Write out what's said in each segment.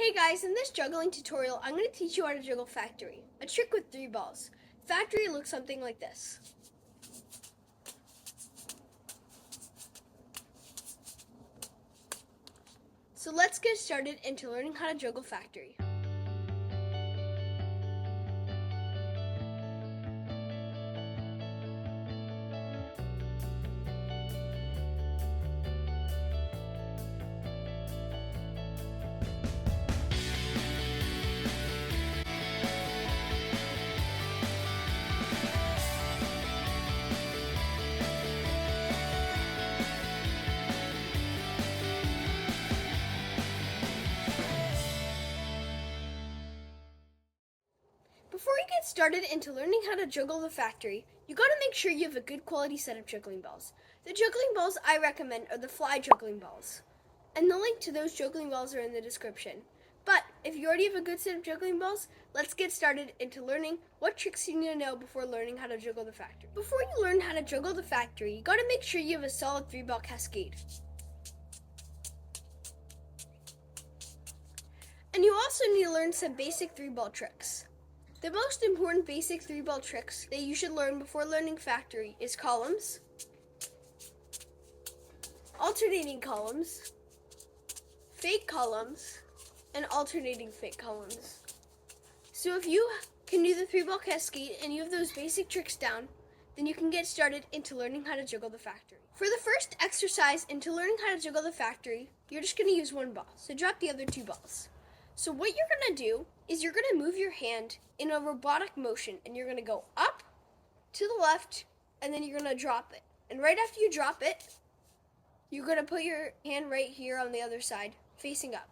Hey guys, in this juggling tutorial, I'm going to teach you how to juggle Factory, a trick with 3 balls. Factory looks something like this. So let's get started into learning how to juggle Factory. Before you get started into learning how to juggle the Factory, you gotta make sure you have a good quality set of juggling balls. The juggling balls I recommend are the FlyJuggling Balls, and the link to those juggling balls are in the description. But if you already have a good set of juggling balls, let's get started into learning what tricks you need to know before learning how to juggle the Factory. Before you learn how to juggle the Factory, you gotta make sure you have a solid 3-ball cascade. And you also need to learn some basic 3-ball tricks. The most important basic 3-ball tricks that you should learn before learning Factory is columns, alternating columns, fake columns, and alternating fake columns. So if you can do the 3-ball cascade and you have those basic tricks down, then you can get started into learning how to juggle the Factory. For the first exercise into learning how to juggle the Factory, you're just going to use 1 ball, so drop the other 2 balls. So what you're going to do is you're going to move your hand in a robotic motion, and you're going to go up to the left, and then you're going to drop it. And right after you drop it, you're going to put your hand right here on the other side, facing up.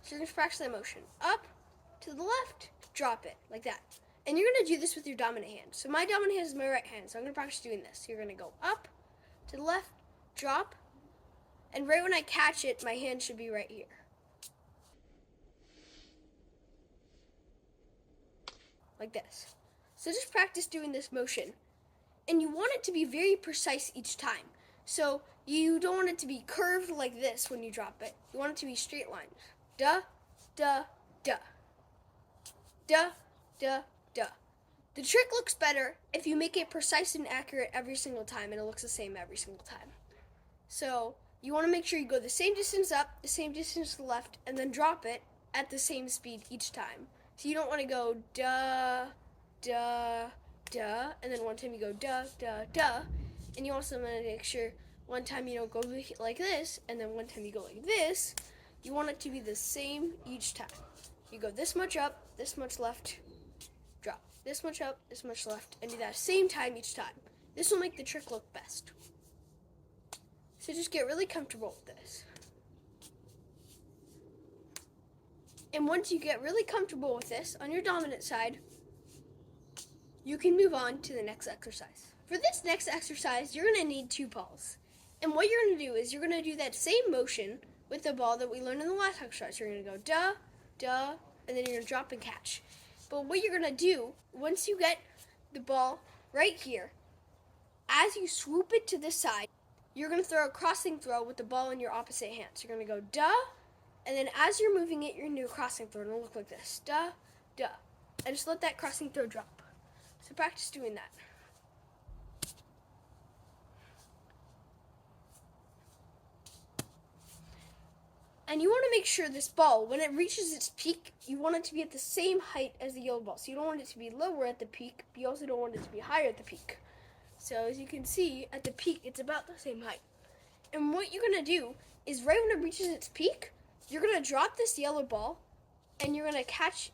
So you're going to practice that motion. Up, to the left, drop it, like that. And you're going to do this with your dominant hand. So my dominant hand is my right hand, so I'm going to practice doing this. You're going to go up, to the left, drop, and right when I catch it, my hand should be right here. Like this. So just practice doing this motion. And you want it to be very precise each time. So you don't want it to be curved like this when you drop it. You want it to be straight lines. Da, da, da. Da, da, da. The trick looks better if you make it precise and accurate every single time, and it looks the same every single time. So you want to make sure you go the same distance up, the same distance to the left, and then drop it at the same speed each time. So you don't want to go da, da, da, and then one time you go da, da, da, and you also want to make sure one time you don't go like this, and then one time you go like this. You want it to be the same each time. You go this much up, this much left, drop. This much up, this much left, and do that same time each time. This will make the trick look best. So just get really comfortable with this. And once you get really comfortable with this on your dominant side, you can move on to the next exercise. For this next exercise, you're going to need 2 balls. And what you're going to do is you're going to do that same motion with the ball that we learned in the last exercise. You're going to go da, da, and then you're going to drop and catch. But what you're going to do, once you get the ball right here, as you swoop it to this side, you're going to throw a crossing throw with the ball in your opposite hand. So you're going to go da, and then as you're moving it, you're going to do a crossing throw, and it'll look like this. Da, da. And just let that crossing throw drop. So practice doing that. And you want to make sure this ball, when it reaches its peak, you want it to be at the same height as the yellow ball. So you don't want it to be lower at the peak, but you also don't want it to be higher at the peak. So as you can see, at the peak, it's about the same height. And what you're going to do is right when it reaches its peak, you're going to drop this yellow ball, and you're going to catch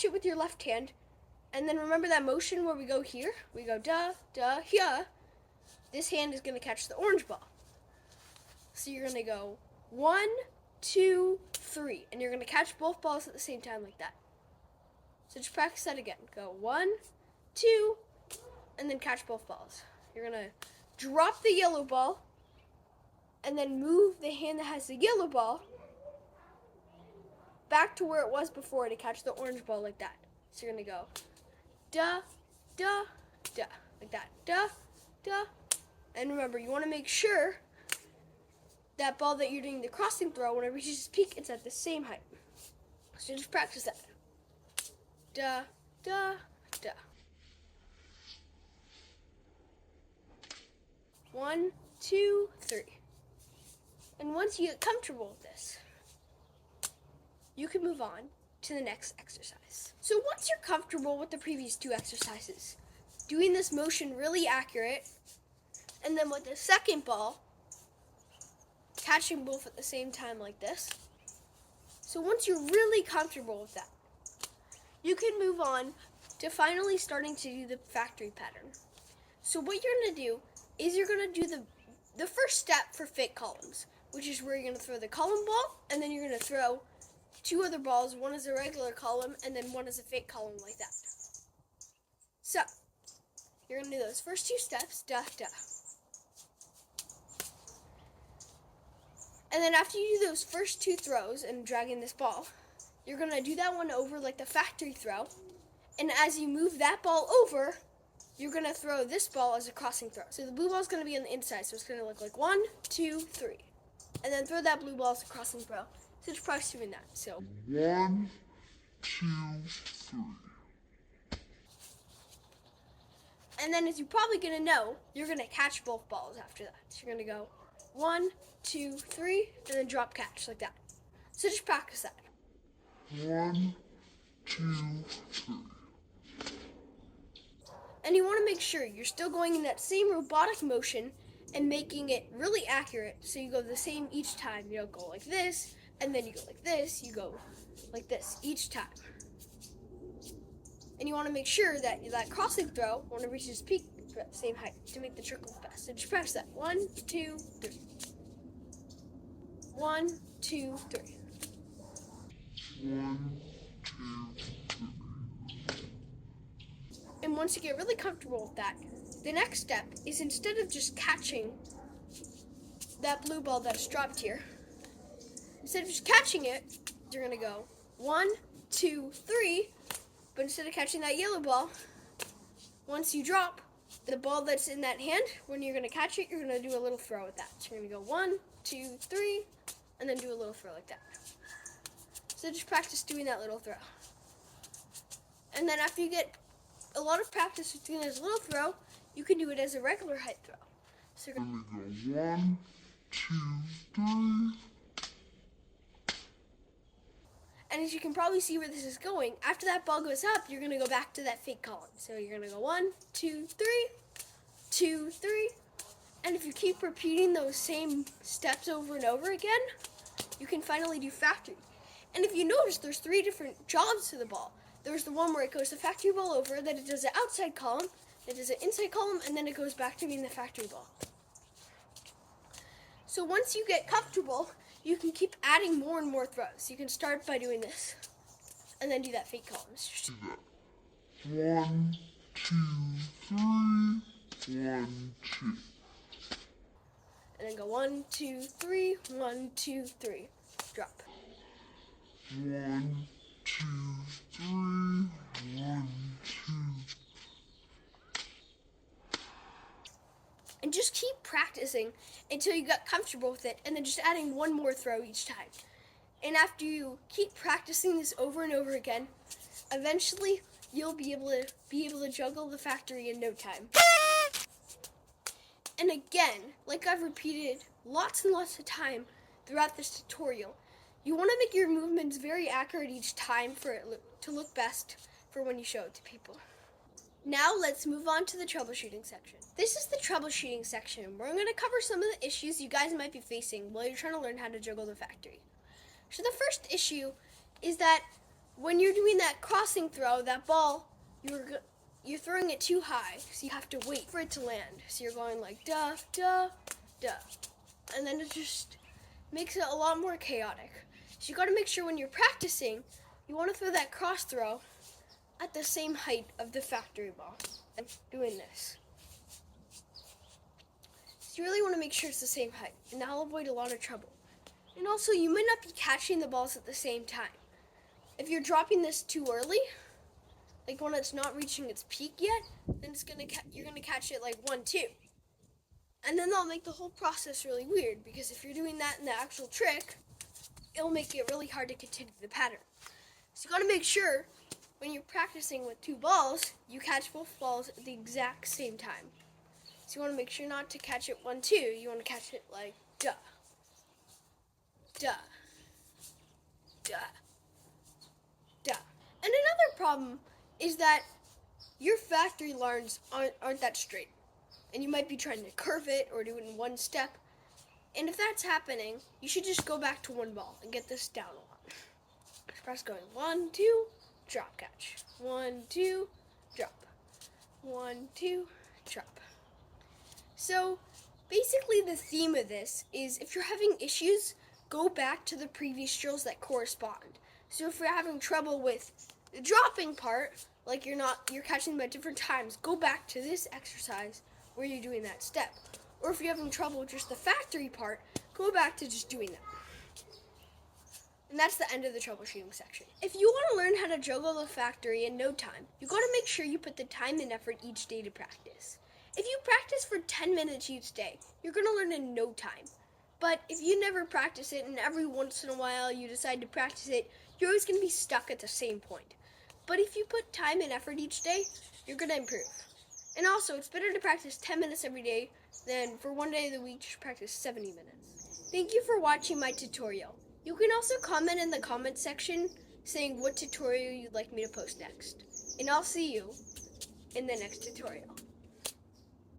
it with your left hand. And then remember that motion where we go here? We go da, da, here. This hand is going to catch the orange ball. So you're going to go 1, 2, 3. And you're going to catch both balls at the same time like that. So just practice that again. Go 1, 2, and then catch both balls. You're going to drop the yellow ball, and then move the hand that has the yellow ball back to where it was before to catch the orange ball like that. So you're going to go da, da, da, like that. Da, da. And remember, you want to make sure that ball that you're doing the crossing throw, when it reaches its peak, it's at the same height. So just practice that. Da, da, da. 1, 2, 3. And once you get comfortable with this, you can move on to the next exercise. So once you're comfortable with the previous 2 exercises, doing this motion really accurate, and then with the second ball, catching both at the same time like this. So once you're really comfortable with that, you can move on to finally starting to do the factory pattern. So what you're going to do is you're going to do the first step for fake columns, which is where you're going to throw the column ball, and then you're going to throw 2 other balls. One is a regular column, and then one is a fake column like that. So you're going to do those first 2 steps, da, da. And then after you do those first 2 throws and dragging this ball, you're going to do that one over like the factory throw. And as you move that ball over, you're going to throw this ball as a crossing throw. So the blue ball is going to be on the inside, so it's going to look like 1, 2, 3. And then throw that blue ball as a crossing throw. So just practice doing that. So 1, 2, 3. And then as you're probably going to know, you're going to catch both balls after that. So you're going to go 1, 2, 3, and then drop catch like that. So just practice that. 1, 2, 3. And you want to make sure you're still going in that same robotic motion and making it really accurate. So you go the same each time. You don't go like this, and then you go like this. You go like this each time. And you want to make sure that that crossing throw, when it reaches its peak, is at the same height to make the trick look best. So just practice that. 1, 2, 3. 1, 2, 3. 1, 2, 3. And once you get really comfortable with that, the next step is instead of just catching that blue ball that's dropped here, instead of just catching it, you're going to go 1, 2, 3, but instead of catching that yellow ball, once you drop the ball that's in that hand, when you're going to catch it, you're going to do a little throw with that. So you're going to go 1, 2, 3, and then do a little throw like that. So just practice doing that little throw. And then after you get a lot of practice with doing this little throw, you can do it as a regular height throw. So you're going to go 1, 2, 3. And as you can probably see where this is going, after that ball goes up, you're going to go back to that fake column. So you're going to go 1, 2, 3, 2, 3. And if you keep repeating those same steps over and over again, you can finally do factory. And if you notice, there's 3 different jobs to the ball. There's the one where it goes the factory ball over, then it does the outside column, it does an inside column, and then it goes back to being the factory ball. So once you get comfortable, you can keep adding more and more throws. You can start by doing this, and then do that fake column. 1, 2, 3, 1, 2. And then go 1, 2, 3, 1, 2, 3. Drop. 1, 2, 3, 1, 2. And just keep practicing until you get comfortable with it, and then just adding one more throw each time. And after you keep practicing this over and over again, eventually you'll be able to juggle the factory in no time. And again, like I've repeated lots and lots of time throughout this tutorial, you want to make your movements very accurate each time for it to look best for when you show it to people. Now let's move on to the troubleshooting section. This is the troubleshooting section where I'm going to cover some of the issues you guys might be facing while you're trying to learn how to juggle the factory. So the first issue is that when you're doing that crossing throw, that ball, you're throwing it too high, so you have to wait for it to land. So you're going like da, da, da. And then it just makes it a lot more chaotic. So you got to make sure when you're practicing, you want to throw that cross throw at the same height of the factory ball. And doing this. So you really want to make sure it's the same height, and that'll avoid a lot of trouble. And also, you might not be catching the balls at the same time. If you're dropping this too early, like when it's not reaching its peak yet, then you're gonna catch it like 1, 2. And then that'll make the whole process really weird, because if you're doing that in the actual trick, it'll make it really hard to continue the pattern. So you got to make sure when you're practicing with 2 balls, you catch both balls at the exact same time. So you want to make sure not to catch it 1, 2. You want to catch it like duh, duh, duh, duh. And another problem is that your factory lines aren't that straight. And you might be trying to curve it or do it in one step. And if that's happening, you should just go back to 1 ball and get this down a lot. Press going 1, 2, drop catch. 1, 2, drop. 1, 2, drop. So basically the theme of this is if you're having issues, go back to the previous drills that correspond. So if you're having trouble with the dropping part, like you're catching them at different times, go back to this exercise where you're doing that step. Or if you're having trouble with just the factory part, go back to just doing that. And that's the end of the troubleshooting section. If you want to learn how to juggle the factory in no time, you got to make sure you put the time and effort each day to practice. If you practice for 10 minutes each day, you're going to learn in no time. But if you never practice it and every once in a while you decide to practice it, you're always going to be stuck at the same point. But if you put time and effort each day, you're going to improve. And also, it's better to practice 10 minutes every day than for one day of the week to practice 70 minutes. Thank you for watching my tutorial. You can also comment in the comment section saying what tutorial you'd like me to post next. And I'll see you in the next tutorial.